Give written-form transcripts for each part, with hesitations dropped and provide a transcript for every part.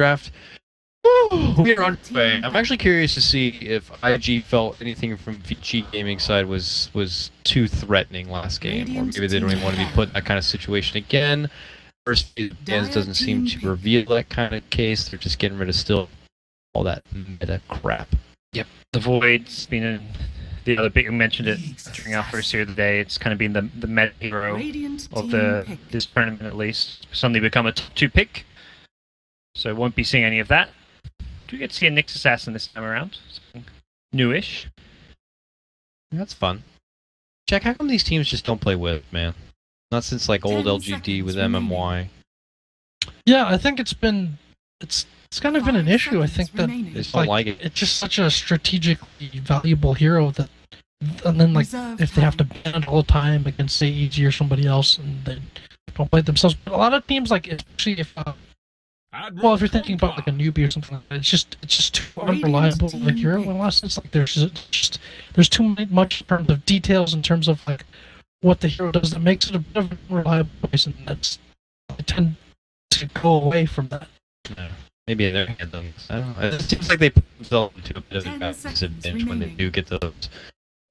draft. We are underway. I'm actually curious to see if IG felt anything from Vici Gaming side was too threatening last game, or maybe they don't even want to be put in that kind of situation again. First few games doesn't seem to reveal that kind of case. They're just getting rid of still all that meta crap. Yep, the Void's been the other big. We mentioned it during our first year of the day. It's kind of been the meta hero of this tournament at least. Suddenly become a top 2 pick, so won't be seeing any of that. Do we get to see a Nyx Assassin this time around? Something newish. That's fun. Jack, how come these teams just don't play with, man? Not since like old LGD with MMY. Yeah, I think it's kind of been an issue. I think that They don't like it. it's just such a strategically valuable hero that, and then like if they have to ban it all the time against say EG or somebody else and they don't play it themselves. But a lot of teams, like especially if well, if you're thinking about like a newbie or something like that, it's just too unreliable of a hero. Unless it's like there's too much in terms of details, in terms of like what the hero does, that makes it a bit of an unreliable place, and I tend to go away from that. Yeah. Maybe they're them. I don't know. It seems like they put themselves into a bit of a disadvantage when they do get those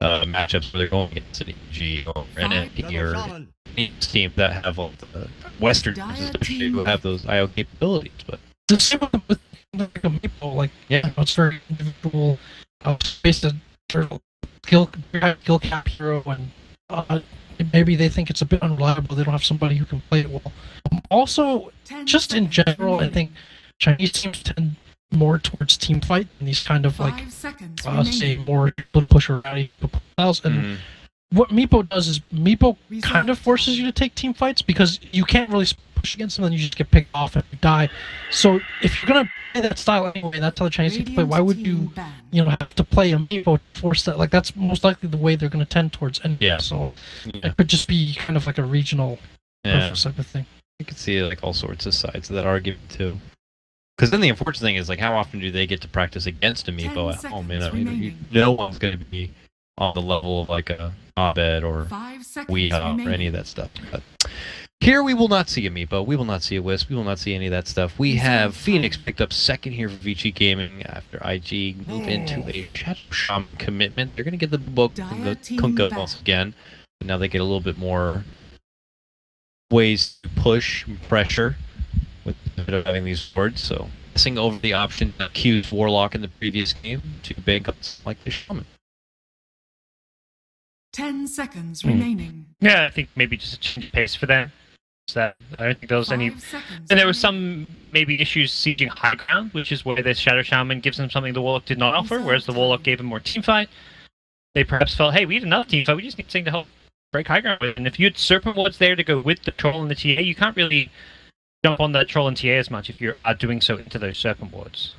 matchups where they're going against an EG or an MP or any team that have all the Western teams, especially who have those IO capabilities. But the same with like a Maple, like it's very individual, based on skill cap hero, and maybe they think it's a bit unreliable. They don't have somebody who can play it well. Also, just in general, I think Chinese teams tend more towards team fight and these kind of like say more push or rally styles. And what Meepo does is Meepo kind of forces you to take team fights because you can't really push against them and you just get picked off and you die. So if you're gonna play that style anyway, that's how the Chinese teams play. Why would you have to play a Meepo to force that? Like that's most likely the way they're gonna tend towards. And so it could just be kind of like a regional preference type of thing. You can see like all sorts of sides of that argument too. Because then the unfortunate thing is, like, how often do they get to practice against a Meepo at home? I mean, no one's going to be on the level of like a Abed or Wuhan or any of that stuff. But here we will not see a Meepo. We will not see a Wisp. We will not see any of that stuff. We have Phoenix picked up second here for Vici Gaming after IG move into a Shadow Shaman commitment. They're going to get the book and the Kunkka once again. But now they get a little bit more ways to push pressure with a bit of having these swords, so missing over the option to accuse Warlock in the previous game to bank up like the Shaman. 10 seconds remaining. Yeah, I think maybe just a change of pace for them. So that I don't think there was any. And there was some maybe issues sieging high ground, which is where the Shadow Shaman gives them something the Warlock did not offer, whereas the Warlock gave him more team fight. They perhaps felt, hey, we need another team fight, we just need something to help break high ground with. And if you had Serpent Wards there to go with the Troll and the TA, you can't really jump on that Troll and TA as much if you are doing so into those Serpent Wards.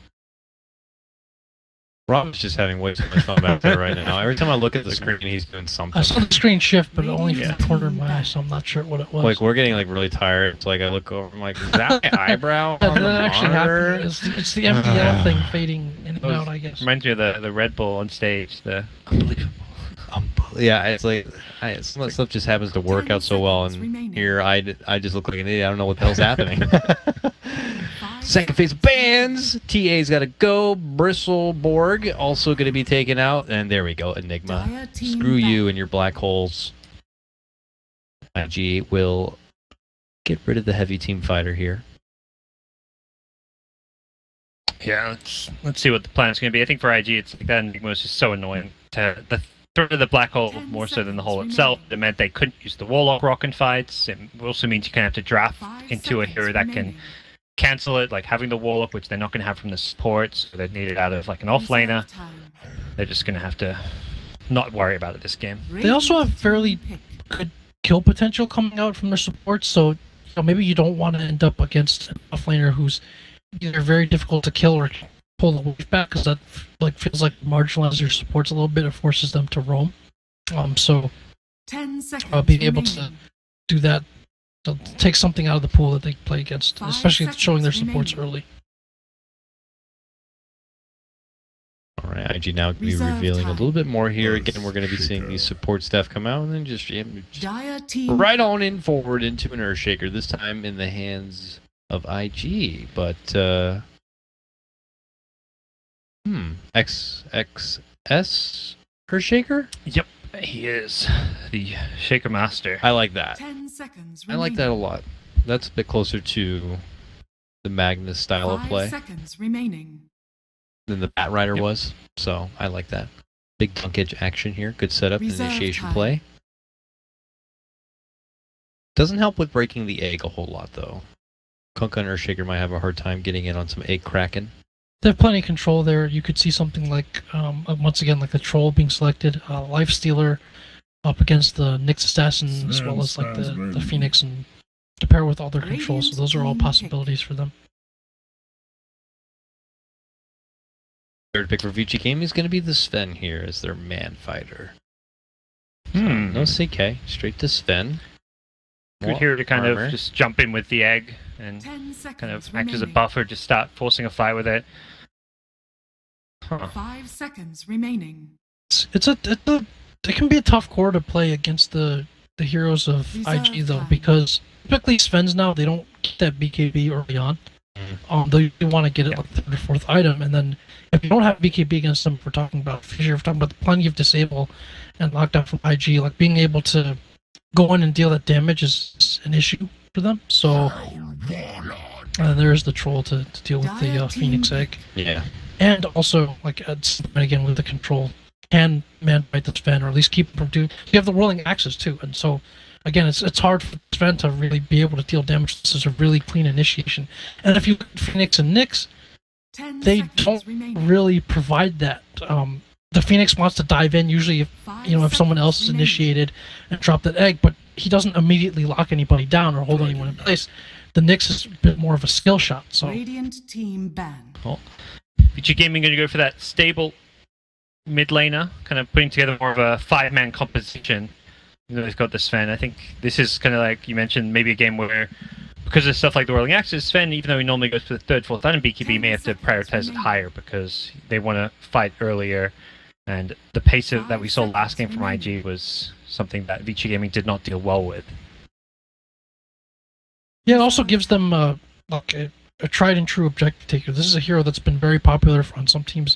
Rob's just having way too much fun back there right now. Every time I look at the screen, he's doing something. I saw the screen shift, but only from the corner of my eye, so I'm not sure what it was. Like, we're getting like really tired. It's like I look over, I'm like, is that my eyebrow on the that actually monitor? happened. It's the MDL thing fading in and out, I guess. Reminds me of the Red Bull on stage. The Unbelievable. Yeah, it's like some of that stuff just happens to work out so well, and here I just look like an idiot. I don't know what the hell's happening. Second phase of bans. TA's got to go. Bristleborg also going to be taken out, and there we go. Enigma. Screw you and your black holes. IG will get rid of the heavy team fighter here. Yeah, let's see what the plan is going to be. I think for IG, it's like that Enigma is just so annoying. The threat of the black hole more so than the hole itself. It meant they couldn't use the Warlock rock in fights. It also means you kind of have to draft into a hero that can cancel it, like having the Warlock, which they're not going to have from the supports. So they need it out of like an offlaner. They're just going to have to not worry about it this game. They also have fairly good kill potential coming out from their supports, so maybe you don't want to end up against an offlaner who's either very difficult to kill or pull the wave back, because that like feels like marginalizes your supports a little bit. It forces them to roam. So 10 seconds being able to do that, to take something out of the pool that they play against, especially showing their supports early. Alright, IG now be revealing a little bit more here. Again, we're going to be seeing these support stuff come out, and then just right on in forward into an Earthshaker, this time in the hands of IG. But XXS Earthshaker? Yep, he is the Shaker Master. I like that. 10 seconds I like that a lot. That's a bit closer to the Magnus style of play 5 seconds remaining. than the Bat Rider was. So I like that. Big dunk edge action here. Good setup, Reserve initiation time. play. Doesn't help with breaking the egg a whole lot, though. Kunkka and Earthshaker might have a hard time getting in on some egg cracking. They have plenty of control there. You could see something like, once again, like the Troll being selected, Life Stealer up against the Nyx Assassin, as well as like the Phoenix, and to pair with all their controls. So those are all possibilities for them. Third pick for Vici Gaming is going to be the Sven here as their man fighter. No CK, straight to Sven. Good here to kind armor. of just jump in with the egg and 10 seconds kind of act remaining. as a buffer, just start forcing a fight with it. 5 seconds remaining. It can be a tough core to play against the heroes of Reserve IG though, time. because typically Svens now they don't get that BKB early on. They want to get it like third or fourth item, and then if you don't have BKB against them, we're talking about Fissure, we're talking about plenty of disable and lockdown from IG. Like being able to go in and deal that damage is an issue for them. So there's the Troll to deal with the Phoenix Egg. Yeah. And also, like, again, with the control, can man fight the Sven, or at least keep him from doing... You have the rolling axes, too, and so, again, it's hard for Sven to really be able to deal damage. This is a really clean initiation. And if you look at Phoenix and Nyx, 10 they seconds don't remaining. really provide that. The Phoenix wants to dive in, usually if, 5 if someone else is seconds initiated and drop that egg, but he doesn't immediately lock anybody down or hold anyone in place. The Nyx is a bit more of a skill shot, so... Radiant team ban. Vici Gaming going to go for that stable mid laner, kind of putting together more of a 5-man composition. You know, they've got the Sven. I think this is kind of like you mentioned, maybe a game where, because of stuff like the rolling axes, Sven, even though he normally goes for the third, fourth item BKB, may have to prioritize it higher because they want to fight earlier. And the pace that we saw last game from IG was something that Vici Gaming did not deal well with. Yeah, it also gives them like a tried and true objective taker. This is a hero that's been very popular on some teams,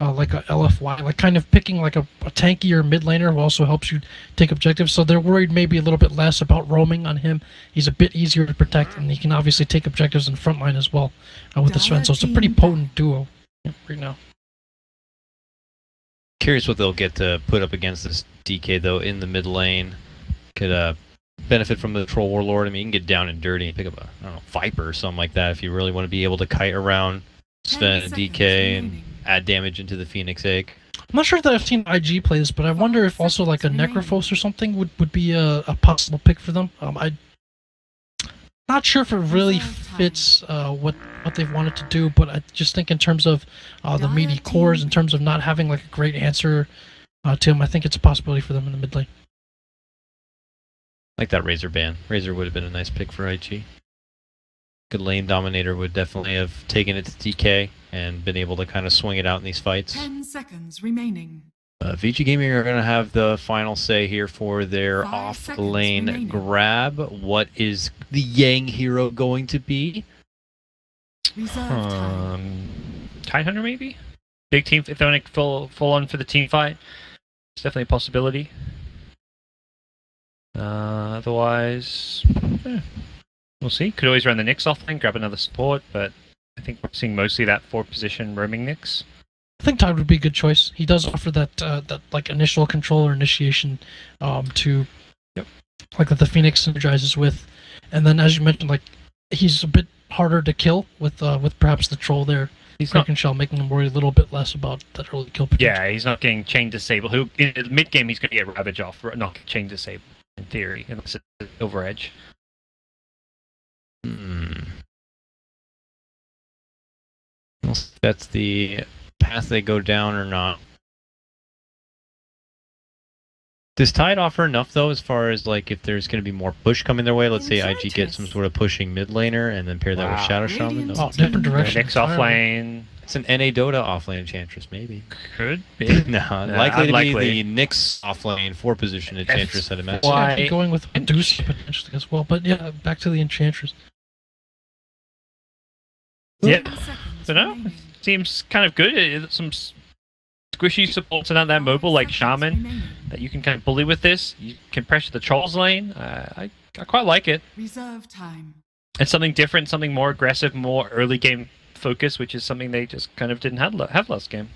like a LFY, like kind of picking like a tankier mid laner who also helps you take objectives. So they're worried maybe a little bit less about roaming on him. He's a bit easier to protect, and he can obviously take objectives in front line as well with the Sven. So it's a pretty potent duo right now. Curious what they'll get to put up against this DK, though, in the mid lane. Could benefit from the Troll Warlord. I mean, you can get down and dirty and pick up a, I don't know, Viper or something like that if you really want to be able to kite around Sven and DK and add damage into the Phoenix Egg. I'm not sure that I've seen IG play this, but I wonder if also like a Necrophos or something would be a possible pick for them. I'm not sure if it really fits what they've wanted to do, but I just think in terms of the meaty cores, in terms of not having like a great answer to him, I think it's a possibility for them in the mid lane. Like that Razor ban. Razor would have been a nice pick for IG. Good lane dominator would definitely have taken it to DK and been able to kind of swing it out in these fights. 10 seconds remaining. Vici Gaming are going to have the final say here for their 5 off seconds lane remaining. grab. What is the Yang hero going to be? Reserve time. Tidehunter maybe? Big team, if they want to full on for the team fight, it's definitely a possibility. Otherwise, we'll see. Could always run the Nyx off lane, grab another support, but I think we're seeing mostly that 4th position roaming Nyx. I think Tide would be a good choice. He does offer that like initial control or initiation to like that the Phoenix synergizes with, and then as you mentioned, like he's a bit harder to kill with perhaps the Troll there. He's Kraken Shell making him worry a little bit less about that early kill potential. Yeah, he's not getting chain disabled. In the mid game, he's going to get Ravage off, not get chain disabled in theory, unless it's over edge. We'll see if that's the path they go down or not. Does Tide offer enough though, as far as like if there's going to be more push coming their way? Let's say IG gets some sort of pushing mid laner and then pair that with Shadow Shaman. No. Oh, different direction. Nyx off lane. It's an NA Dota offlane Enchantress, maybe. Could be. No, likely to be the Nyx offlane 4 position Enchantress at a match. Why- Yeah, going with Medusa potentially as well, but yeah, back to the Enchantress. Yeah. 10 seconds So no, remaining. seems kind of good. Some squishy supports are not that mobile like Shaman that you can kind of bully with this. You can pressure the Trolls lane. I quite like it. Reserve time. It's something different, something more aggressive, more early game focus, which is something they just kind of didn't have last game.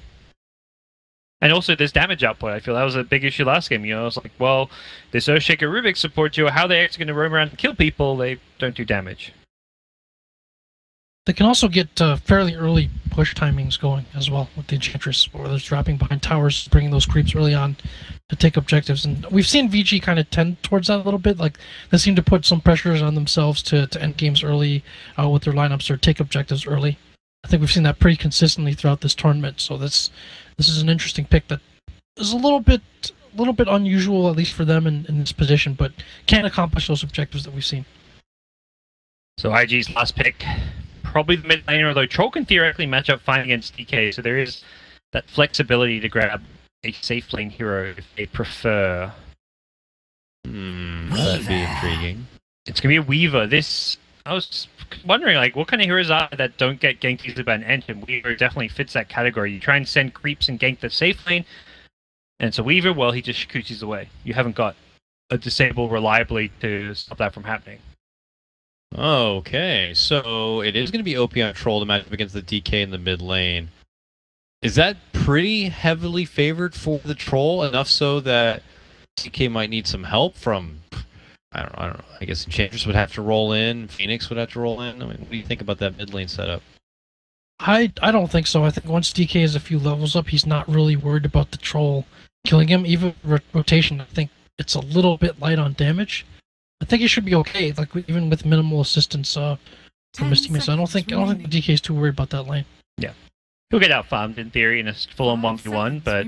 And also this damage output, I feel that was a big issue last game. You know, it's like, well, this Earthshaker Rubik supports you. How are they actually going to roam around and kill people? They don't do damage. They can also get fairly early push timings going as well with the Enchantress, where they're dropping behind towers, bringing those creeps early on to take objectives. And we've seen Vici kind of tend towards that a little bit. Like, they seem to put some pressures on themselves to end games early with their lineups or take objectives early. I think we've seen that pretty consistently throughout this tournament. So this is an interesting pick that is a little bit unusual, at least for them in this position, but can accomplish those objectives that we've seen. So IG's last pick, probably the mid laner, although Troll can theoretically match up fine against DK, so there is that flexibility to grab a safe lane hero if they prefer. That'd be intriguing. It's going to be a Weaver. I was wondering, like, what kind of heroes are that don't get ganked easily by an engine? Weaver definitely fits that category. You try and send creeps and gank the safe lane, and so Weaver, well, he just shoots away. You haven't got a disable reliably to stop that from happening. Okay, so it is going to be OP on Troll to match up against the DK in the mid lane. Is that pretty heavily favored for the Troll, enough so that DK might need some help from... I don't know. I guess Enchantress would have to roll in. Phoenix would have to roll in. I mean, what do you think about that mid lane setup? I don't think so. I think once DK is a few levels up, he's not really worried about the Troll killing him. Even rotation, I think it's a little bit light on damage. I think he should be okay, like even with minimal assistance from his teammates. I don't think DK is too worried about that lane. Yeah, he'll get out farmed in theory in a full-on 1v1, but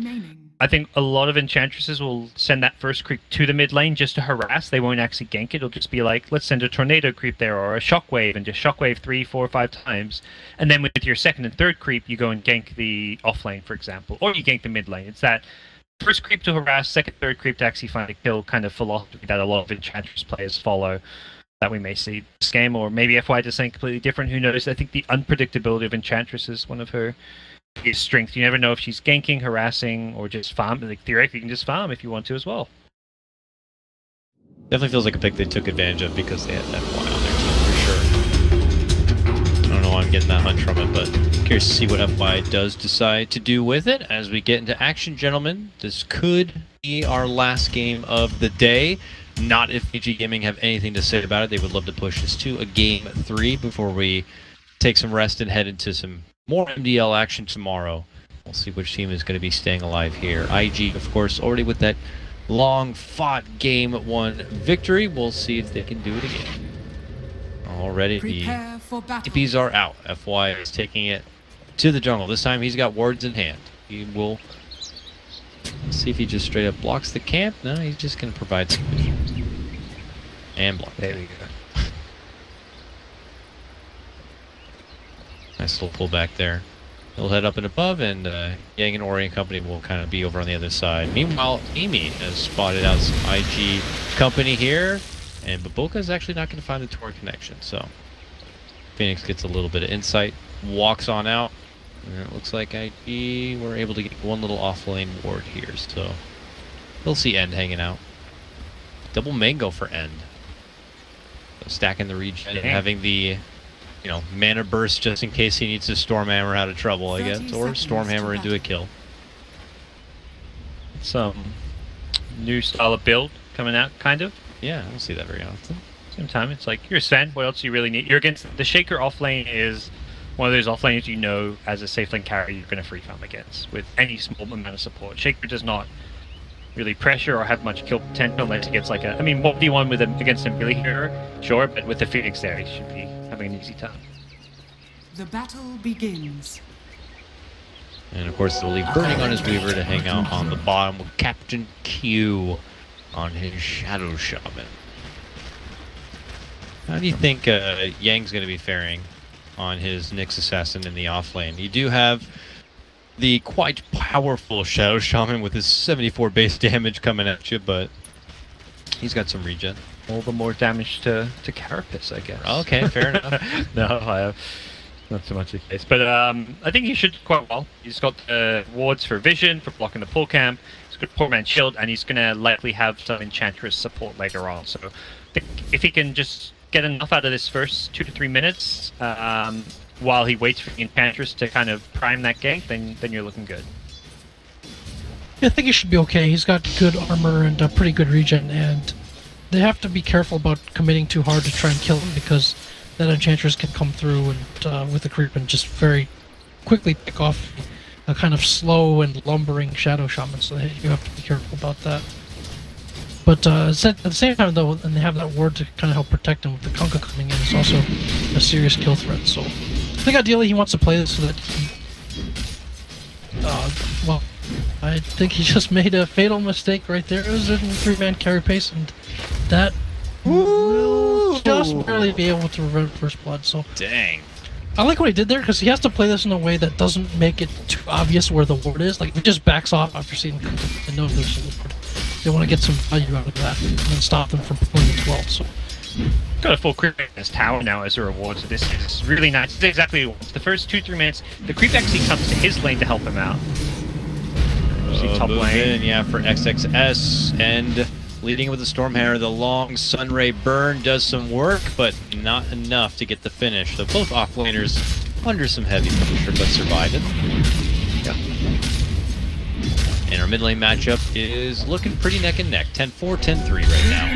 I think a lot of Enchantresses will send that first creep to the mid lane just to harass. They won't actually gank it. It'll just be like, let's send a tornado creep there or a shockwave and just shockwave 3, 4, 5 times. And then with your second and third creep, you go and gank the off lane, for example, or you gank the mid lane. It's that first creep to harass, second, third creep to actually find a kill kind of philosophy that a lot of Enchantress players follow that we may see this game, or maybe FY does something completely different. Who knows? I think the unpredictability of Enchantress is one of her biggest strengths. You never know if she's ganking, harassing, or just farm. Like, theoretically, you can just farm if you want to as well. Definitely feels like a pick they took advantage of because they had FY on their team for sure. I don't know why I'm getting that hunch from it, but curious to see what FY does decide to do with it as we get into action, gentlemen. This could be our last game of the day. Not if VG Gaming have anything to say about it. They would love to push this to a game 3 before we take some rest and head into some more MDL action tomorrow. We'll see which team is going to be staying alive here. IG, of course, already with that long-fought Game 1 victory. We'll see if they can do it again. Already the TPs are out. FY is taking it to the jungle. This time he's got wards in hand. He will see if he just straight up blocks the camp. No, he's just going to provide some vision. And block. There we go. Nice little pullback there. He'll head up and above, and Yang and Ori and company will kind of be over on the other side. Meanwhile, Amy has spotted out some IG company here, and Baboka is actually not going to find the Tor connection. So Phoenix gets a little bit of insight, walks on out, and it looks like IG were able to get one little off-lane ward here. So we'll see End hanging out. Double mango for End. So stacking the regen and having the, mana burst just in case he needs to Stormhammer out of trouble, I guess, or Stormhammer into a kill. Some new style of build coming out, kind of. Yeah, I don't see that very often. Same time, it's like, you're Sven, what else do you really need? You're against, the Shaker offlane is one of those offlanes as a safe lane carry you're going to free farm against with any small amount of support. Shaker does not really pressure or have much kill potential unless he gets like a, 1v1 with against a melee hero, sure, but with the Phoenix there, he should be having an easy time. The battle begins. And of course, they'll leave Burning on his Weaver to hang out on the bottom with Captain Q on his Shadow Shaman. How do you think Yang's going to be faring on his Nyx Assassin in the offlane? You do have the quite powerful Shadow Shaman with his 74 base damage coming at you, but he's got some regen. All the more damage to Carapace, I guess. Okay, fair enough. No, not so much the case. But I think he should do quite well. He's got wards for vision, for blocking the pull camp. He's got poor man shield, and he's going to likely have some enchantress support later on. So I think if he can just get enough out of this first 2 to 3 minutes while he waits for the enchantress to kind of prime that gank, then you're looking good. Yeah, I think he should be okay. He's got good armor and pretty good regen, and they have to be careful about committing too hard to try and kill him, because that enchantress can come through and with the creep and just very quickly pick off a kind of slow and lumbering shadow shaman, so you have to be careful about that. But at the same time, though, and they have that ward to kind of help protect him with the Kunkka coming in, it's also a serious kill threat. So I think ideally he wants to play this so that he... well, I think he just made a fatal mistake right there. It was in 3-man carry pace, and that will just barely be able to prevent first blood. So dang. I like what he did there, because he has to play this in a way that doesn't make it too obvious where the ward is. Like, he just backs off after seeing Kunkka and knows there's a ward. They want to get some value out of that and then stop them from pulling it 12. So got a full creep in his tower now as a reward, so this is really nice. It's exactly what he wants. The first 2-3 minutes, the creep actually comes to his lane to help him out. Top lane. Yeah, for XXS, and leading with the Stormhammer, the long Sunray burn does some work, but not enough to get the finish. So both offlaners under some heavy pressure, but survive it. Yeah. And our mid lane matchup is looking pretty neck and neck. 10-4, 10-3 right now.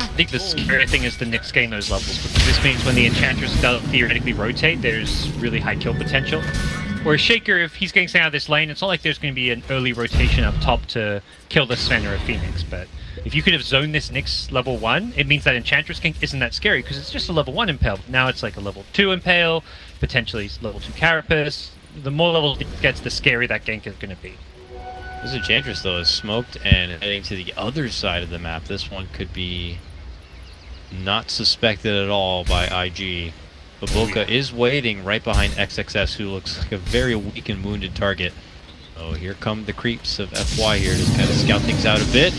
I think the scary thing is the Nyx gain those levels, because this means when the Enchantress does theoretically rotate, there's really high kill potential. Whereas Shaker, if he's getting out of this lane, it's not like there's going to be an early rotation up top to kill the Sven or a Phoenix, but if you could have zoned this Nyx level 1, it means that Enchantress gank isn't that scary, because it's just a level 1 Impale. Now it's like a level 2 Impale, potentially level 2 Carapace. The more levels it gets, the scarier that gank is going to be. This Enchantress, though, is smoked and heading to the other side of the map. This one could be not suspected at all by IG. But bo3 is waiting right behind XXS, who looks like a very weak and wounded target. Oh, here come the creeps of FY here, just kind of scout things out a bit.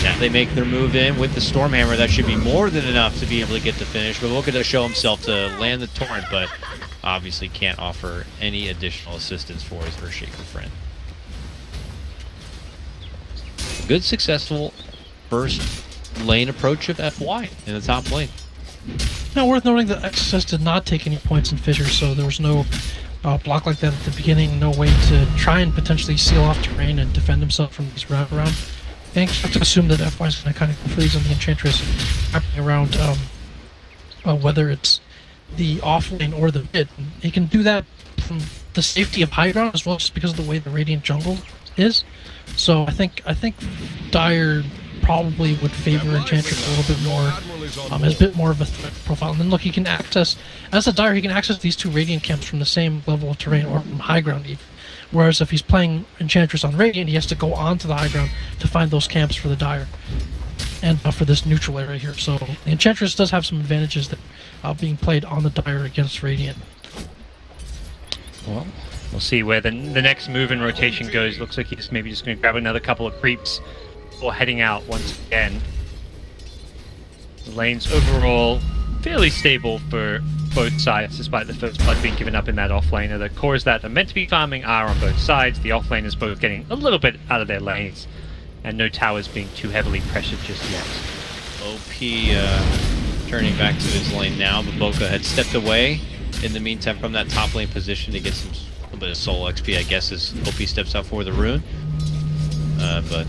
Now they make their move in with the Stormhammer. That should be more than enough to be able to get the finish. But bo3 does show himself to land the Torrent, but obviously can't offer any additional assistance for his Earthshaker friend. Good, successful first lane approach of FY in the top lane. Now, worth noting that XSS did not take any points in Fissure, so there was no block like that at the beginning, no way to try and potentially seal off terrain and defend himself from these wraparound. I expect to assume that FY is going to kind of freeze on the Enchantress, wrapping around whether it's the off lane or the mid. He can do that from the safety of high ground as well, just because of the way the Radiant jungle is. So I think Dire probably would favor Enchantress a little bit more, has a bit more of a threat profile. And then look, he can access, as a Dire, he can access these two Radiant camps from the same level of terrain or from high ground even. Whereas if he's playing Enchantress on Radiant, he has to go onto the high ground to find those camps for the Dire and for this neutral area here. So the Enchantress does have some advantages that being played on the Dire against Radiant. Well, we'll see where the next move in rotation goes. Looks like he's maybe just going to grab another couple of creeps before heading out once again. The lane's overall fairly stable for both sides, despite the first blood being given up in that offlaner. The cores that are meant to be farming are on both sides. The offlaners both getting a little bit out of their lanes, and no towers being too heavily pressured just yet. OP turning back to his lane now, but bo3 had stepped away in the meantime from that top lane position to get some a little bit of soul XP, I guess, as OP steps out for the rune. But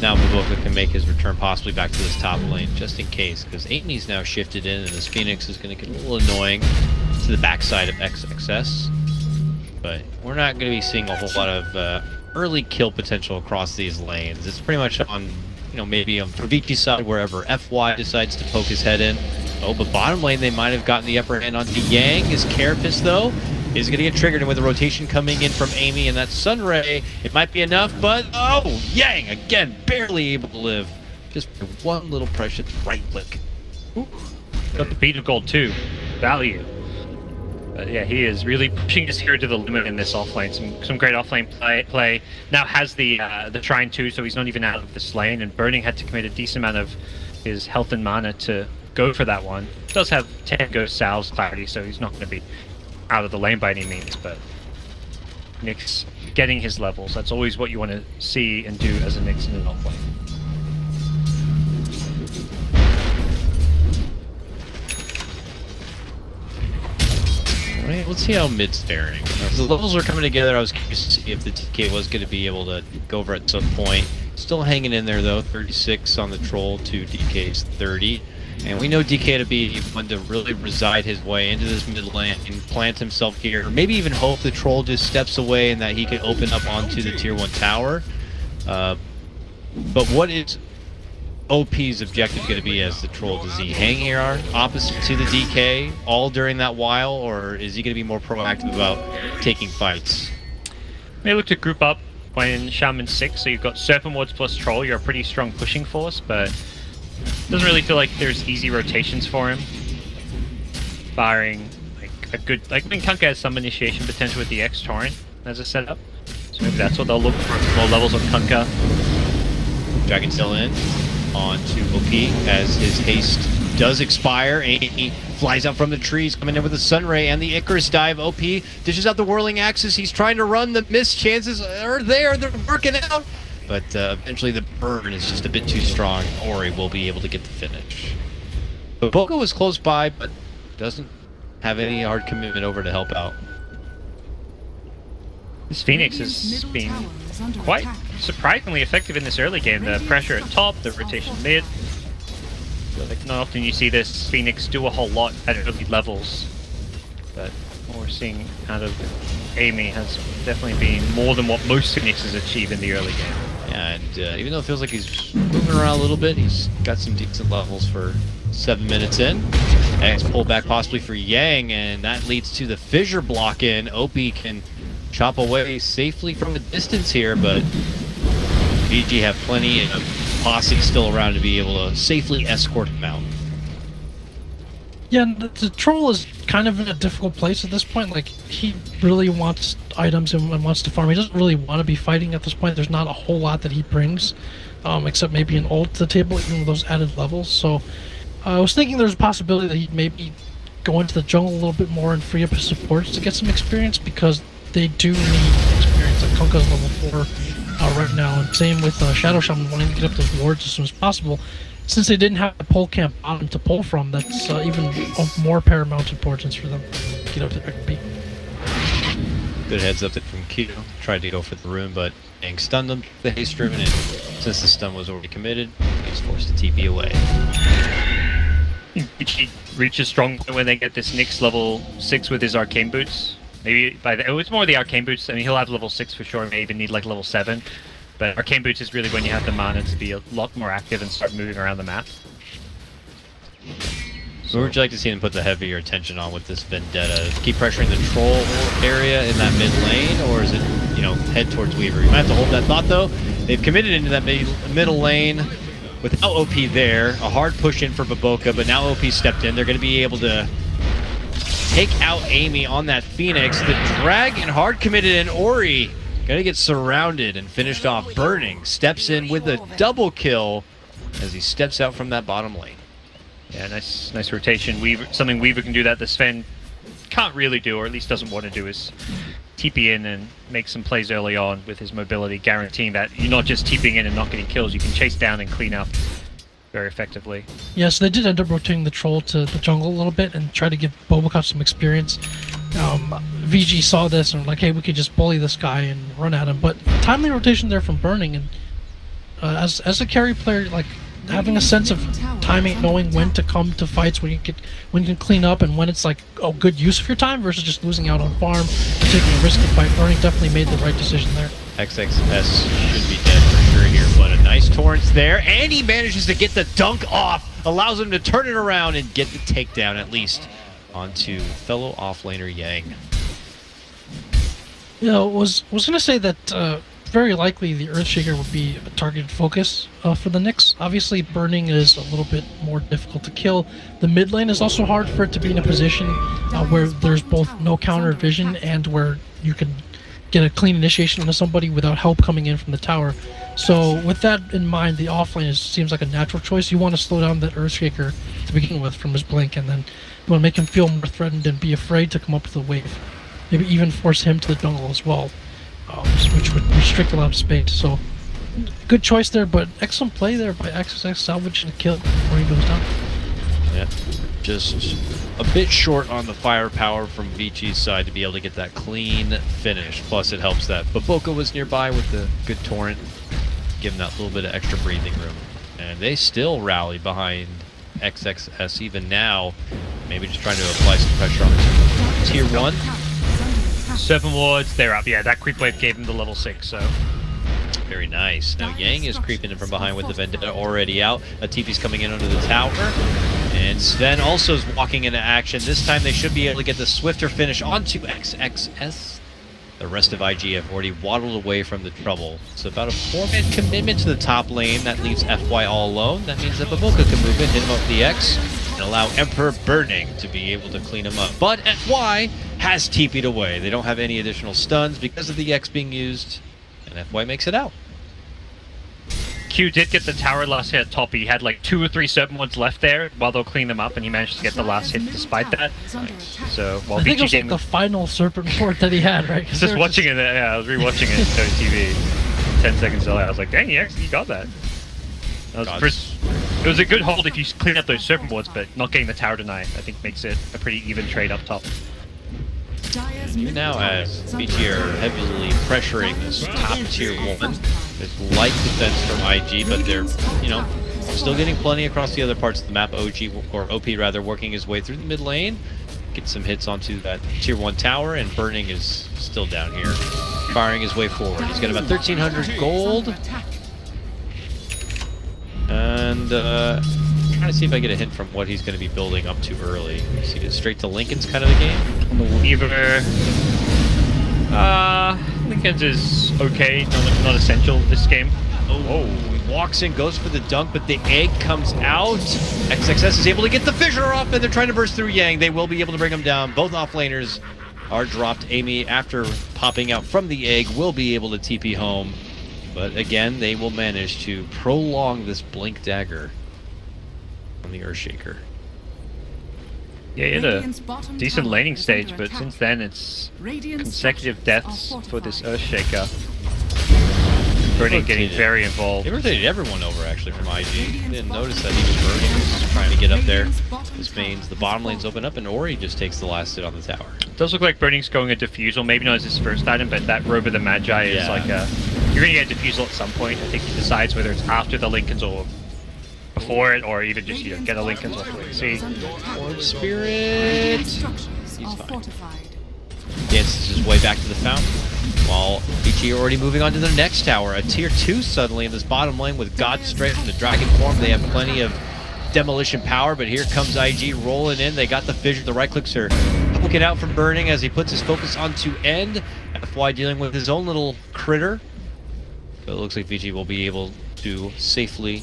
now bo3 can make his return possibly back to this top lane, just in case, because Amy's now shifted in, and this Phoenix is going to get a little annoying to the backside of XXS. But we're not going to be seeing a whole lot of early kill potential across these lanes. It's pretty much on, you know, maybe on for Vici's side, wherever FY decides to poke his head in. Oh, but bottom lane, they might have gotten the upper hand onto Yang. His Carapace, though, is going to get triggered, and with the rotation coming in from Amy and that Sunray, it might be enough, but oh, Yang, again, barely able to live. Just one little precious right click. Ooh. Got the beat of gold, too. Value. But yeah, he is really pushing his hero to the limit in this offlane. Some great offlane play. Now has the Shrine too, so he's not even out of this lane. And Burning had to commit a decent amount of his health and mana to go for that one. Does have 10 Ghost Sal's clarity, so he's not going to be out of the lane by any means, but Nyx getting his levels. That's always what you want to see and do as a Nyx in an off lane. Alright, let's see how mid's faring. As the levels are coming together, I was curious to see if the TK was going to be able to go over at some point. Still hanging in there though, 36 on the troll to DK's 30. And we know DK to be one to really reside his way into this mid lane and plant himself here. Maybe even hope the troll just steps away and that he can open up onto the tier 1 tower. But what is OP's objective going to be as the troll? Does he hang here opposite to the DK all during that while, or is he going to be more proactive about taking fights? They look to group up when Shaman's 6, so you've got Serpent Wards plus Troll. You're a pretty strong pushing force, but doesn't really feel like there's easy rotations for him. Barring like a good, like I mean, Kunkka has some initiation potential with the X Torrent as a setup, so maybe that's what they'll look for, more levels on Kunkka. Dragon still in onto OP as his haste does expire. He flies out from the trees, coming in with the Sunray and the Icarus dive. OP dishes out the Whirling Axis. He's trying to run. The miss chances are there. They're working out. But eventually the burn is just a bit too strong. Ori will be able to get the finish. But Boko was close by, but doesn't have any hard commitment over to help out. This Phoenix has been quite surprisingly effective in this early game. The pressure at top, the rotation mid. Like not often you see this Phoenix do a whole lot at early levels, but what we're seeing out of Amy has definitely been more than what most Phoenixes achieve in the early game. Yeah, and even though it feels like he's moving around a little bit, he's got some decent levels for 7 minutes in. X pull back possibly for Yang, and that leads to the fissure block in. OP can chop away safely from a distance here, but VG have plenty of posse still around to be able to safely escort him out. Yeah, and the troll is kind of in a difficult place at this point. Like, he really wants items and wants to farm. He doesn't really want to be fighting at this point. There's not a whole lot that he brings, except maybe an ult to the table, even with those added levels. So I was thinking there's a possibility that he'd maybe go into the jungle a little bit more and free up his supports to get some experience, because they do need experience. Like, Kunkka's level 4 right now, and same with Shadow Shaman wanting to get up those wards as soon as possible. Since they didn't have the pole camp bottom to pull from, that's even of more paramount importance for them to get up to XP. Good heads up from Q. Tried to go for the rune, but Yang stunned him. The haste driven, and since the stun was already committed, he was forced to TP away. He reaches strong when they get this Nyx level 6 with his arcane boots. Maybe by the, it was more the arcane boots. I mean, he'll have level 6 for sure. May even need like level 7. But arcane boots is really when you have the mana to be a lot more active and start moving around the map. So would you like to see them put the heavier attention on with this vendetta? Keep pressuring the troll area in that mid lane, or is it, you know, head towards Weaver? You might have to hold that thought though. They've committed into that middle lane without OP there. A hard push in for Baboka, but now OP stepped in. They're going to be able to take out Amy on that Phoenix. The Dragon hard committed, and Ori gonna get surrounded and finished off. Burning steps in with a double kill as he steps out from that bottom lane. Yeah, nice rotation. Weaver, something Weaver can do that the Sven can't really do, or at least doesn't want to do, is TP in and make some plays early on with his mobility, guaranteeing that you're not just TPing in and not getting kills, you can chase down and clean up very effectively. Yeah, so they did end up rotating the troll to the jungle a little bit and try to give Boboka some experience. VG saw this and were like, hey, we could just bully this guy and run at him. But timely rotation there from Burning, and as a carry player, like having a sense of timing, knowing when to come to fights, when you can clean up, and when it's like a good use of your time versus just losing out on farm and taking a risk to fight. Burning definitely made the right decision there. XXS should be dead for sure here, but a nice torrents there, and he manages to get the dunk off, allows him to turn it around and get the takedown at least onto fellow offlaner Yang. You know, was gonna say that very likely the Earthshaker would be a targeted focus for the Nyx. Obviously, Burning is a little bit more difficult to kill. The mid lane is also hard for it to be in a position where there's both no counter vision and where you can get a clean initiation into somebody without help coming in from the tower. So with that in mind, the offlane seems like a natural choice. You want to slow down that Earthshaker to begin with from his blink, and then you want to make him feel more threatened and be afraid to come up with a wave. Maybe even force him to the jungle as well, which would restrict a lot of space. So good choice there, but excellent play there by XXX salvaging the kill before he goes down. Yeah, just a bit short on the firepower from Vici's side to be able to get that clean finish. Plus it helps that bo3 was nearby with the good torrent, giving that little bit of extra breathing room. And they still rally behind XXS even now, maybe just trying to apply some pressure on the tier 1. 7 wards, they're up. Yeah, that creep wave gave him the level 6, so... Very nice. Now Yang is creeping in from behind with the Vendetta already out. TP's coming in under the tower. And Sven also is walking into action. This time they should be able to get the swifter finish onto XXS. The rest of IG have already waddled away from the trouble. It's about a 4-minute commitment to the top lane. That leaves FY all alone. That means that bo3 can move in, hit him up with the X, and allow Emperor Burning to be able to clean him up. But FY has TP'd away. They don't have any additional stuns because of the X being used, and FY makes it out. Q did get the tower last hit at top. He had like 2 or 3 7 ones left there while they'll clean them up, and he managed to get the last hit despite that. Nice. So while I think it was Vici like the final Serpent Fort that he had, right? Just watching it, yeah, I was rewatching it on TV 10 seconds earlier. I was like, dang, he actually got that. It was a good hold if you clean up those Serpent Wards, but not getting the tower denied, I think, makes it a pretty even trade up top. You now, as Vici are heavily pressuring this top tier 1, there's light defense from IG, but they're, you know, still getting plenty across the other parts of the map. OP rather, working his way through the mid lane, get some hits onto that tier 1 tower, and Burning is still down here, firing his way forward. He's got about 1,300 gold, and trying to see if I get a hint from what he's going to be building up to early. See it straight to Linken's kind of the game. On the Weaver, Linken's is okay, not essential this game. Oh, he walks in, goes for the dunk, but the egg comes out. XXS is able to get the fissure off, and they're trying to burst through Yang. They will be able to bring him down. Both offlaners are dropped. Amy, after popping out from the egg, will be able to TP home. But again, they will manage to prolong this Blink Dagger on the Earthshaker. Yeah, he had a decent laning stage, but since then it's consecutive deaths for this Earthshaker. Burning getting very involved. They rotated everyone over actually from IG. Didn't notice that he was Burning, was trying to get up there. This means the bottom lane's open up and Ori just takes the last hit on the tower. It does look like Burning's going a Diffusal, maybe not as his first item, but that Robe of the Magi is like a... You're going to get a Diffusal at some point. I think he decides whether it's after the Linken's or before it, or even just, you know, get a Linken's off the see. Orb Spirit. He's fine. Dances his way back to the fountain. While Vici are already moving on to the next tower. A tier 2 suddenly in this bottom lane with God Strength and the Dragon Form. They have plenty of demolition power, but here comes IG rolling in. They got the fissure. The right clicks are looking out from Burning as he puts his focus onto end. FY dealing with his own little critter. But it looks like Vici will be able to safely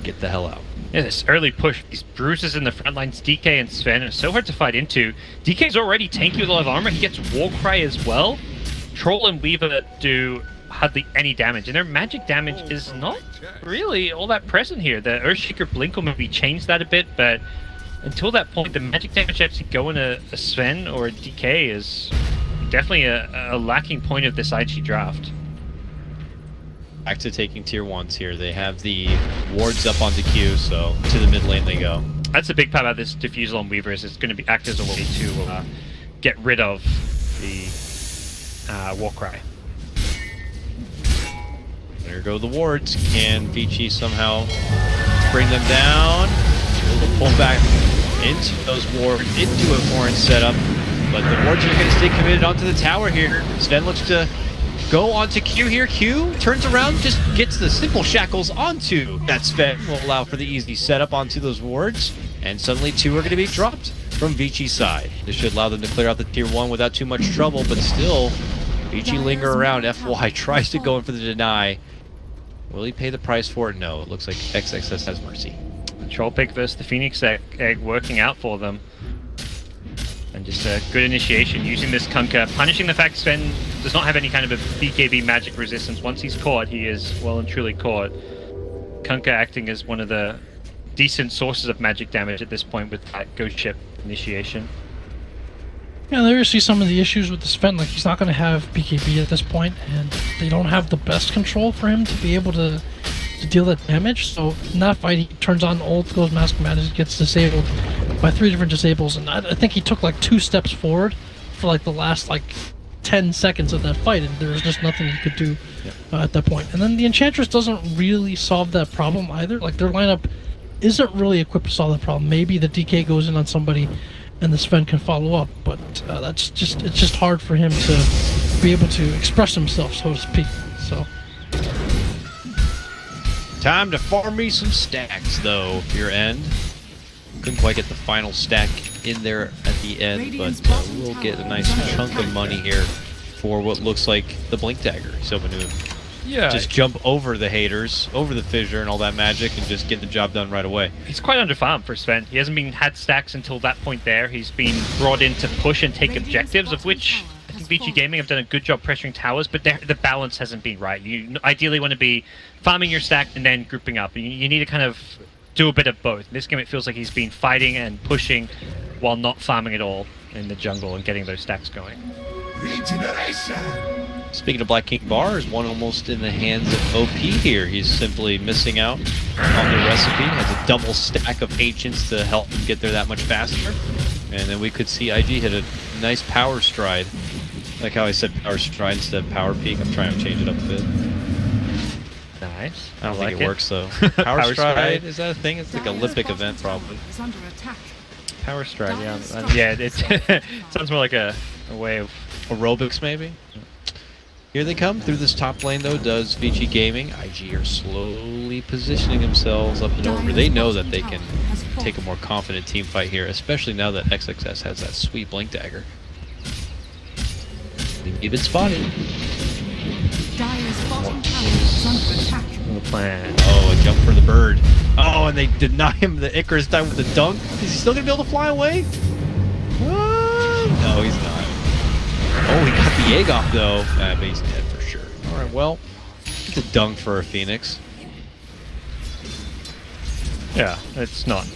get the hell out. Yeah, this early push, these bruises in the front lines, DK and Sven are so hard to fight into. DK's already tanky with a lot of armor. He gets Warcry as well. Troll and Weaver do hardly any damage, and their magic damage is not really all that present here. The Earthshaker Blink will maybe change that a bit, but until that point, the magic damage actually going to a Sven or a DK is definitely a lacking point of this IG draft. Back to taking tier 1s here. They have the wards up onto Q, so to the mid lane they go. That's the big part about this Diffusal on Weaver, is it's going to be act as a way to get rid of the Warcry. There go the wards. Can Vici somehow bring them down? Able to pull back into those wards, into a foreign setup. But the wards are going to stay committed onto the tower here. Sven looks to go onto Q here. Q turns around, just gets the simple shackles onto that Sven. Will allow for the easy setup onto those wards. And suddenly 2 are going to be dropped from Vici's side. This should allow them to clear out the tier 1 without too much trouble, but still, Vici linger around. FY tries to go in for the deny. Will he pay the price for it? No, it looks like XXS has mercy. The Troll Pick versus the Phoenix Egg working out for them. And just a good initiation, using this Kunkka, punishing the fact Sven does not have any kind of a BKB magic resistance. Once he's caught, he is well and truly caught. Kunkka acting as one of the decent sources of magic damage at this point with that Ghost Ship initiation. Yeah, there you see some of the issues with the Sven. Like, he's not going to have BKB at this point, and they don't have the best control for him to be able to deal that damage. So in that fight, he turns on ult, goes Mask Madness, gets disabled by 3 different disables, and I think he took like 2 steps forward for like the last like 10 seconds of that fight, and there was just nothing he could do at that point. And then the Enchantress doesn't really solve that problem either. Like, their lineup isn't really equipped to solve that problem. Maybe the DK goes in on somebody and the Sven can follow up, but it's just hard for him to be able to express himself, so to speak. So time to farm me some stacks, though, for your end. Couldn't quite get the final stack in there at the end, but we'll get a nice chunk of money here for what looks like the Blink Dagger. So yeah, just jump over the haters, over the fissure and all that magic, and just get the job done right away. He's quite underfarmed for Sven. He hasn't had stacks until that point there. He's been brought in to push and take objectives, of which I think Vici Gaming have done a good job pressuring towers, but the balance hasn't been right. You ideally want to be farming your stack and then grouping up. You need to kind of do a bit of both. In this game, it feels like he's been fighting and pushing while not farming at all in the jungle and getting those stacks going. Speaking of Black King Bars, one almost in the hands of OP here. He's simply missing out on the recipe. Has a double stack of Ancients to help him get there that much faster. And then we could see IG hit a nice power stride. Like how I said power stride instead of power peak. I'm trying to change it up a bit. Nice. I don't think it works though. Power stride, is that a thing? It's like an Olympic event probably. Power stride, yeah. Yeah, it sounds more like a way of aerobics maybe. Here they come through this top lane though. Does Vici Gaming? IG are slowly positioning themselves up and over. They know that they can take a more confident team fight here, especially now that XXS has that sweet Blink Dagger. They've been spotted. The plan. Oh, a jump for the bird. Oh, and they deny him the Icarus time with the dunk. Is he still gonna be able to fly away? What? No, he's not. Oh, he got the egg off though. But he's dead for sure. All right, well, it's a dunk for a Phoenix. Yeah, it's not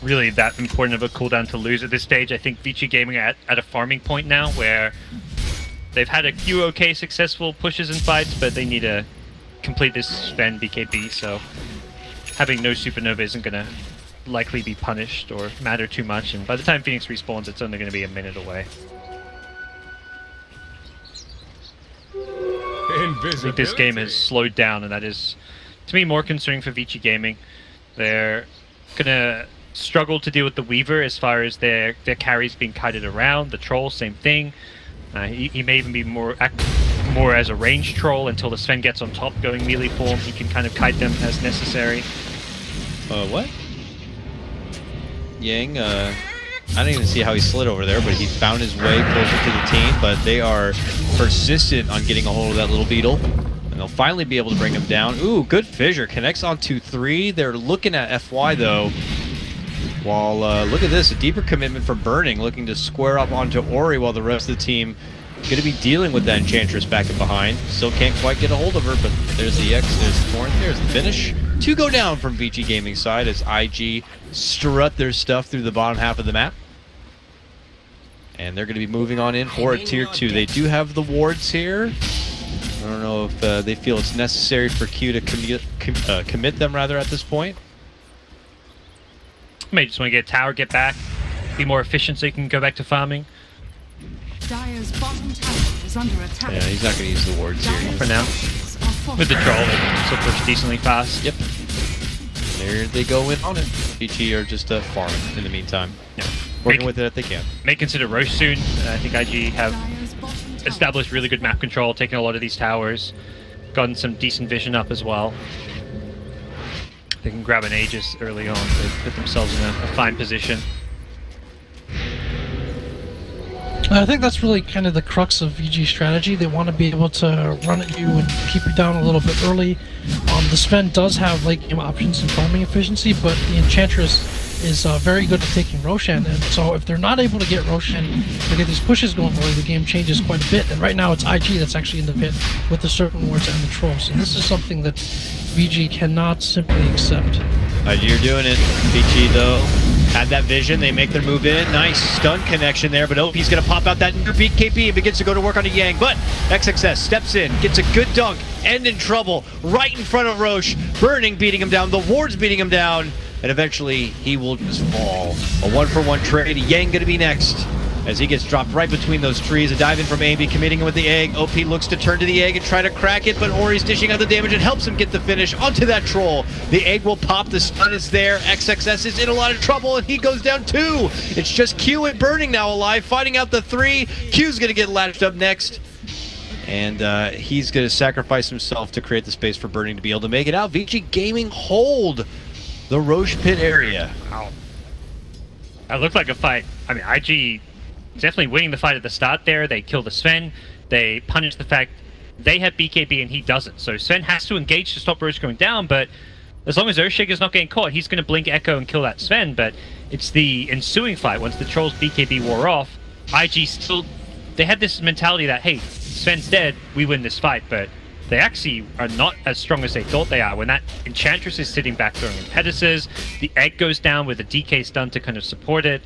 really that important of a cooldown to lose at this stage. I think Vici Gaming are at a farming point now where they've had a few okay successful pushes and fights, but they need to complete this Sven BKB, so having no supernova isn't going to likely be punished or matter too much, and by the time Phoenix respawns, it's only going to be a minute away. I think this game has slowed down, and that is, to me, more concerning for Vici Gaming. They're going to struggle to deal with the Weaver as far as their carries being kited around. The Troll, same thing. He may even be more as a range troll until the Sven gets on top going melee form. He can kind of kite them as necessary. What? Yang, I didn't even see how he slid over there, but he found his way closer to the team, but they are persistent on getting a hold of that little beetle. And they'll finally be able to bring him down. Ooh, good fissure. Connects on 2-3. They're looking at FY, though. While, look at this, a deeper commitment for Burning, looking to square up onto Ori while the rest of the team going to be dealing with that Enchantress back and behind. Still can't quite get a hold of her, but there's the X, there's the Torrent, there's the finish. 2 go down from Vici Gaming side as IG strut their stuff through the bottom half of the map. And they're going to be moving on in for a tier 2. They do have the wards here. I don't know if they feel it's necessary for Q to commit them rather at this point. Maybe just want to get a tower, get back, be more efficient so you can go back to farming. Dire's bottom tower is under attack. Yeah, he's not going to use the wards here For now. With the troll, they can still push decently fast. Yep. There they go in on it. Vici are just farming in the meantime. Yeah. Working with it if they can. May consider Roche soon. I think IG have established really good map control, taken a lot of these towers, gotten some decent vision up as well. They can grab an Aegis early on to put themselves in a fine position. I think that's really kind of the crux of VG's strategy. They want to be able to run at you and keep you down a little bit early. The Sven does have late game options and farming efficiency, but the Enchantress is very good at taking Roshan, and so if they're not able to get Roshan to get these pushes going early, the game changes quite a bit. And right now it's IG that's actually in the pit with the Serpent Wards and the Trolls, and this is something that VG cannot simply accept. You're doing it. Vici, though, had that vision. They make their move in. Nice stun connection there, but OP's going to pop out that new BKB and begins to go to work on a Yang. But XXS steps in, gets a good dunk, and in trouble right in front of Roche. Burning beating him down, the Ward's beating him down, and eventually he will just fall. A 1-for-1 trade. Yang going to be next as he gets dropped right between those trees. A dive in from AB, committing him with the egg. OP looks to turn to the egg and try to crack it, but Ori's dishing out the damage and helps him get the finish onto that troll. The egg will pop, the stun is there. XXS is in a lot of trouble, and he goes down 2. It's just Q and Burning now alive, fighting out the 3. Q's gonna get latched up next. And he's gonna sacrifice himself to create the space for Burning to be able to make it out. Vici Gaming hold the Roche pit area. Wow. That looked like a fight. I mean, IG definitely winning the fight at the start there. They kill the Sven. They punish the fact they have BKB and he doesn't. So Sven has to engage to stop Roche going down, but as long as Earthshaker's not getting caught, he's going to blink Echo and kill that Sven. But it's the ensuing fight, once the Troll's BKB wore off, IG still... They had this mentality that, hey, Sven's dead, we win this fight, but they actually are not as strong as they thought they are. When that Enchantress is sitting back throwing impetuses, the egg goes down with a DK stun to kind of support it.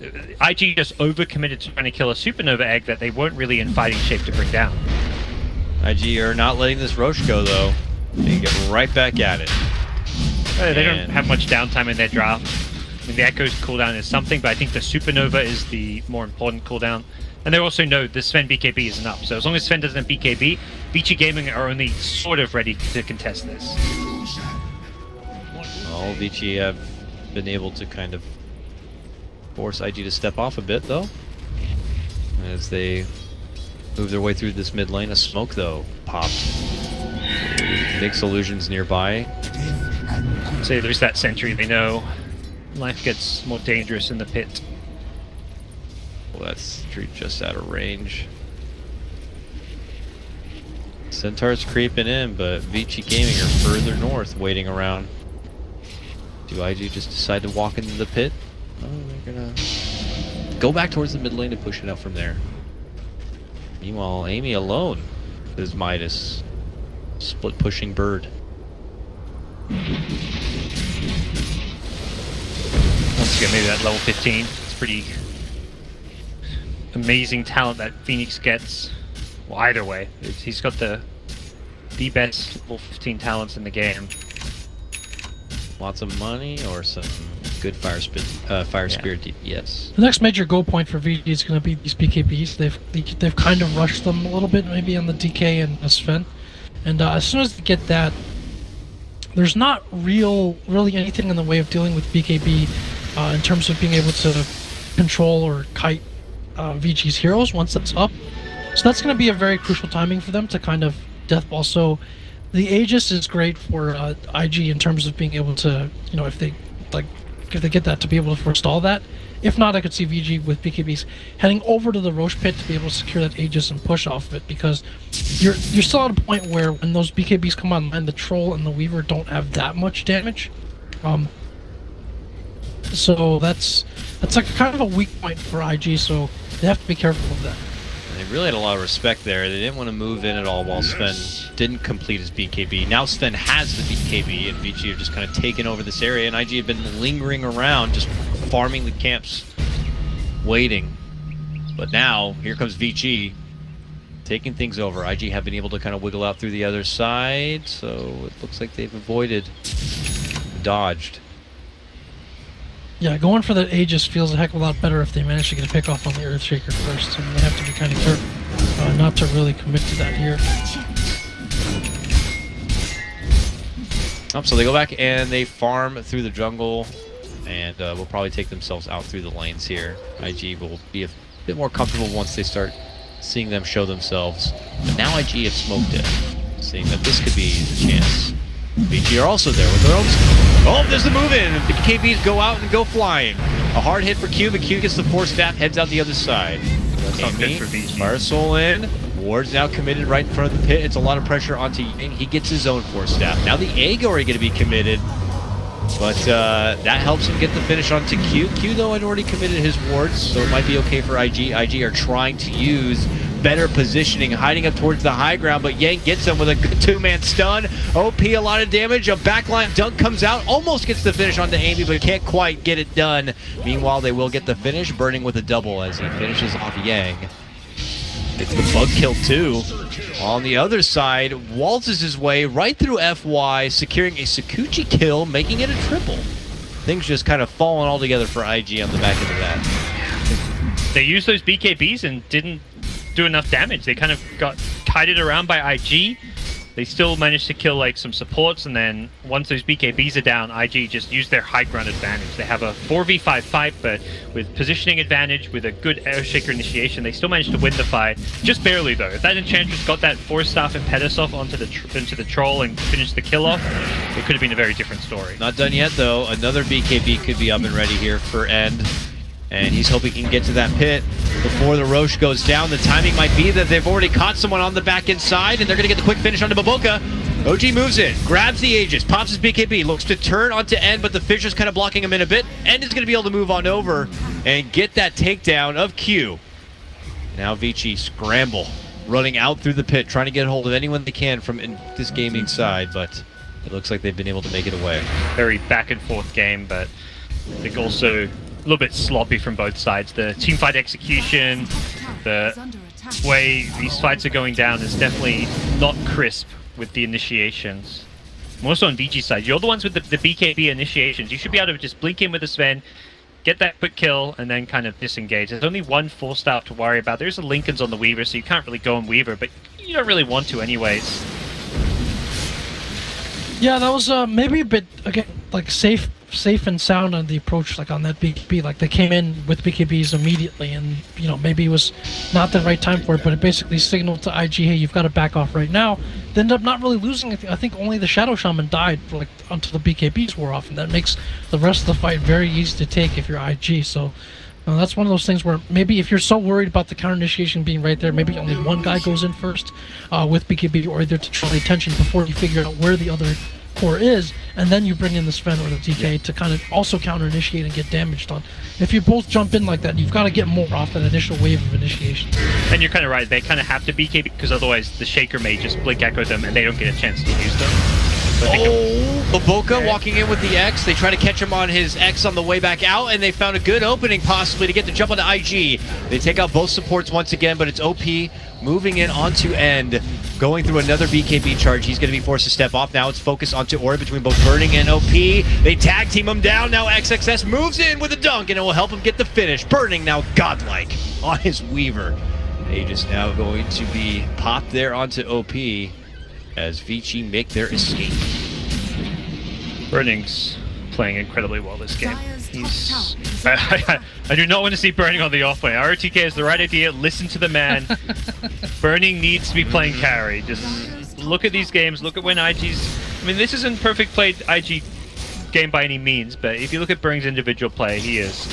IG just overcommitted to trying to kill a Supernova egg that they weren't really in fighting shape to bring down. IG are not letting this Roche go, though. They get right back at it. They don't have much downtime in their draft. I mean, the Echo's cooldown is something, but I think the Supernova is the more important cooldown. And they also know the Sven BKB isn't up. So as long as Sven doesn't have BKB, Vici Gaming are only sort of ready to contest this. Well, Vici have been able to kind of force IG to step off a bit, though, as they move their way through this mid lane. A smoke, though, popped. Big Illusions nearby. So there's that sentry. They know life gets more dangerous in the pit. Well, that sentry just out of range. Centaur's creeping in, but Vici Gaming are further north, waiting around. Do IG just decide to walk into the pit? Oh, they're gonna go back towards the mid lane to push it out from there. Meanwhile, Amy alone is Midas, split pushing Bird. Once again, maybe that level 15. It's pretty amazing talent that Phoenix gets. Well, either way, he's got the best level 15 talents in the game. Lots of money or some good fire spirit DPS. The next major goal point for VG is going to be these BKBs. They've kind of rushed them a little bit, maybe on the DK and Sven. And as soon as they get that, there's not really anything in the way of dealing with BKB in terms of being able to control or kite VG's heroes once that's up. So that's going to be a very crucial timing for them to kind of deathball. So the Aegis is great for IG in terms of being able to, you know, if they get that, to be able to forestall that. If not, I could see VG with BKBs heading over to the Roche pit to be able to secure that Aegis and push off of it, because you're still at a point where when those BKBs come online, the Troll and the Weaver don't have that much damage. So that's like kind of a weak point for IG, so they have to be careful of that. They really had a lot of respect there. They didn't want to move in at all while Sven didn't complete his BKB. Now Sven has the BKB, and Vici have just kind of taken over this area, and IG have been lingering around, just farming the camps, waiting. But now, here comes Vici, taking things over. IG have been able to kind of wiggle out through the other side, so it looks like they've avoided, dodged. Yeah, going for the Aegis feels a heck of a lot better if they manage to get a pick off on the Earthshaker first, and they have to be kind of careful not to really commit to that here. So they go back and they farm through the jungle, and will probably take themselves out through the lanes here. IG will be a bit more comfortable once they start seeing them show themselves. But now IG have smoked it, seeing that this could be the chance. Vici are also there with their own smoke. Oh, there's the move in. The BKBs go out and go flying. A hard hit for Q, but Q gets the force staff, heads out the other side. That's not good for Vici. Fire Soul in. Ward's now committed right in front of the pit. It's a lot of pressure onto Yang. He gets his own force staff. Now the egg already going to be committed. But that helps him get the finish onto Q. Q, though, had already committed his wards, so it might be okay for IG. IG are trying to use better positioning, hiding up towards the high ground, but Yang gets him with a good two-man stun. OP, a lot of damage. A backline dunk comes out, almost gets the finish onto Amy, but can't quite get it done. Meanwhile, they will get the finish, Burning with a double as he finishes off Yang. It's the bug kill too. On the other side, waltzes his way right through FY, securing a Sakuchi kill, making it a triple. Things just kind of falling all together for IG on the back end of that. They used those BKBs and didn't do enough damage. They kind of got kited around by IG. They still managed to kill like some supports, and then once those BKBs are down, IG just used their high ground advantage. They have a 4v5 fight, but with positioning advantage, with a good Airshaker initiation, they still managed to win the fight. Just barely though. If that Enchantress got that 4-staff Impetus off onto the troll and finished the kill off, it could have been a very different story. Not done yet though. Another BKB could be up and ready here for End. And he's hoping he can get to that pit before the Roche goes down. The timing might be that they've already caught someone on the back inside, and they're going to get the quick finish onto bo3. OG moves in, grabs the Aegis, pops his BKB, looks to turn onto End, but the Fisher's kind of blocking him in a bit. End is going to be able to move on over and get that takedown of Q. Now Vici scramble, running out through the pit, trying to get a hold of anyone they can from this gaming side, but it looks like they've been able to make it away. Very back and forth game, but I think also a little bit sloppy from both sides. The teamfight execution, the way these fights are going down is definitely not crisp with the initiations. More so on Vici's side. You're the ones with the BKB initiations. You should be able to just blink in with the Sven, get that quick kill, and then kind of disengage. There's only one full staff to worry about. There's a Lincoln's on the Weaver, so you can't really go on Weaver, but you don't really want to anyways. Yeah, that was maybe a bit, again, like safe and sound on the approach, like on that BKB. Like they came in with BKBs immediately, and you know, maybe it was not the right time for it, but it basically signaled to IG, hey, you've got to back off right now. They ended up not really losing anything. I think only the Shadow Shaman died like until the BKBs wore off, and that makes the rest of the fight very easy to take if you're IG. So that's one of those things where maybe if you're so worried about the counter initiation being right there, maybe only one guy goes in first with BKB, or either to draw the attention before you figure out where the other core is, and then you bring in the Sven or the DK to kind of also counter initiate and get damaged on. If you both jump in like that, you've got to get more off that initial wave of initiation. And you're kind of right, they kind of have to BKB because otherwise the Shaker may just blink echo them and they don't get a chance to use them. So bo3 walking in with the X. They try to catch him on his X on the way back out, and they found a good opening possibly to get the jump onto IG. They take out both supports once again, but it's OP moving in onto End, going through another BKB charge. He's going to be forced to step off. Now it's focused onto Ori between both Burning and OP. They tag team him down. Now XXS moves in with a dunk, and it will help him get the finish. Burning now godlike on his Weaver. Aegis now going to be popped there onto OP as Vici make their escape. Burning's playing incredibly well this game. I do not want to see Burning on the off lane. ROTK is the right idea. Listen to the man. Burning needs to be playing carry. Just look at these games. Look at when IG's... I mean, this isn't perfect played IG game by any means, but if you look at Burning's individual play, he is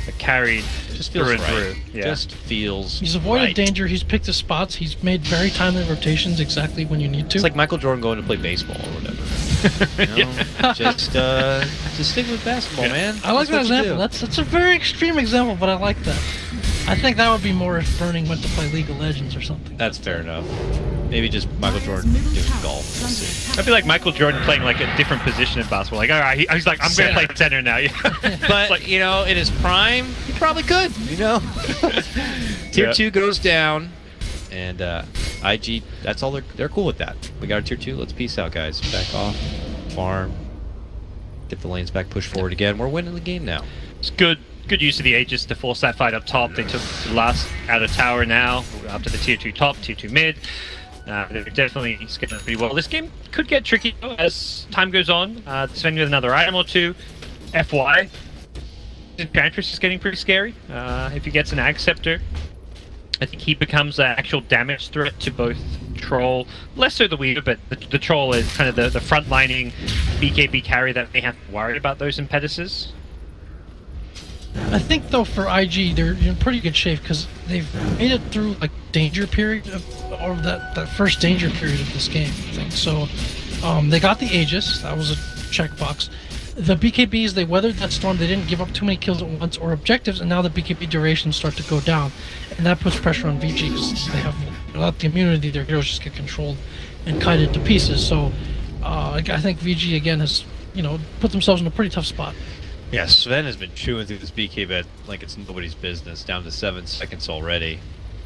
a carried just feels through and right. through. Yeah. Just feels He's avoided right. danger. He's picked his spots. He's made very timely rotations exactly when you need to. It's like Michael Jordan going to play baseball or whatever. You know? Just stick with basketball, man. I like that That's what you example. do. That's a very extreme example, but I like that. I think that would be more if Burning went to play League of Legends or something. That's fair enough. Maybe just Michael Jordan doing golf. We'll see. I feel like Michael Jordan playing like a different position in basketball. Like, all right, he's like, I'm going to play center now. But, like, you know, in his prime, he probably could, you know? Tier 2 goes down, and IG, that's all they're cool with that. We got our Tier 2, let's peace out, guys. Back off, farm, get the lanes back, push forward again. We're winning the game now. It's good use of the Aegis to force that fight up top. They took the last out of tower now, up to the Tier 2 top, Tier 2 mid. They're definitely scaling pretty well. This game could get tricky though, as time goes on. Sven with another item or two. FY. Enchantress is getting pretty scary. If he gets an Ag Scepter, I think he becomes an actual damage threat to both Troll, less so the Weaver, but the Troll is kind of the front-lining BKB carry that they have to worry about those impetuses. I think though for IG they're in pretty good shape because they've made it through like danger period or that first danger period of this game, I think. So they got the Aegis, that was a checkbox. the BKBs, they weathered that storm. They didn't give up too many kills at once or objectives, and now the BKB durations start to go down, and that puts pressure on Vici because they have, without the immunity, their heroes just get controlled and kited to pieces. So I think VG again has, put themselves in a pretty tough spot. Yeah, Sven has been chewing through this BK bet like it's nobody's business, down to 7 seconds already.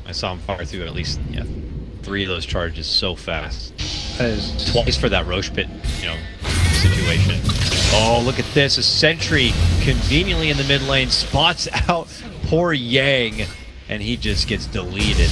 I saw him fire through at least 3 of those charges so fast. Twice for that Roche pit, situation. Oh, look at this. A sentry conveniently in the mid lane spots out poor Yang, and he just gets deleted.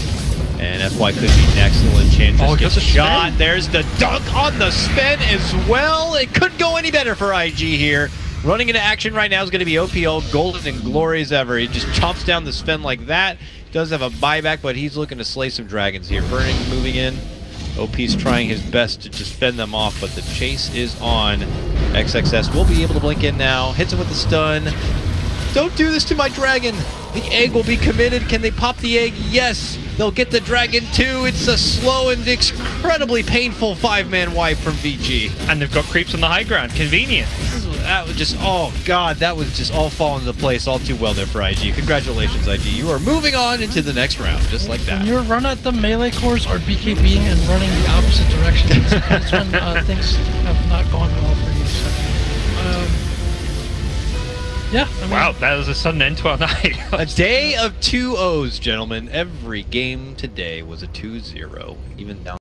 And FY could be next. The Enchantress gets a shot. There's the dunk on the Sven as well. It couldn't go any better for IG here. Running into action right now is going to be OPL, golden and glory as ever. He just chomps down the Sven like that. Does have a buyback, but he's looking to slay some dragons here. Burning moving in. OP's trying his best to just fend them off, but the chase is on. XXS will be able to blink in now. Hits him with the stun. Don't do this to my dragon. The egg will be committed. Can they pop the egg? Yes. They'll get the dragon too. It's a slow and incredibly painful 5-man wipe from VG. And they've got creeps on the high ground. Convenient. That was just, oh god, that was just all falling into place all too well there for IG. Congratulations, IG. You are moving on into the next round, just like that. When your run at the melee cores are BKBing and running the opposite direction, that's when things have not gone well for you. So, yeah. I mean, wow, that was a sudden end to our night. A day of 2-0s, gentlemen. Every game today was a 2-0, even down.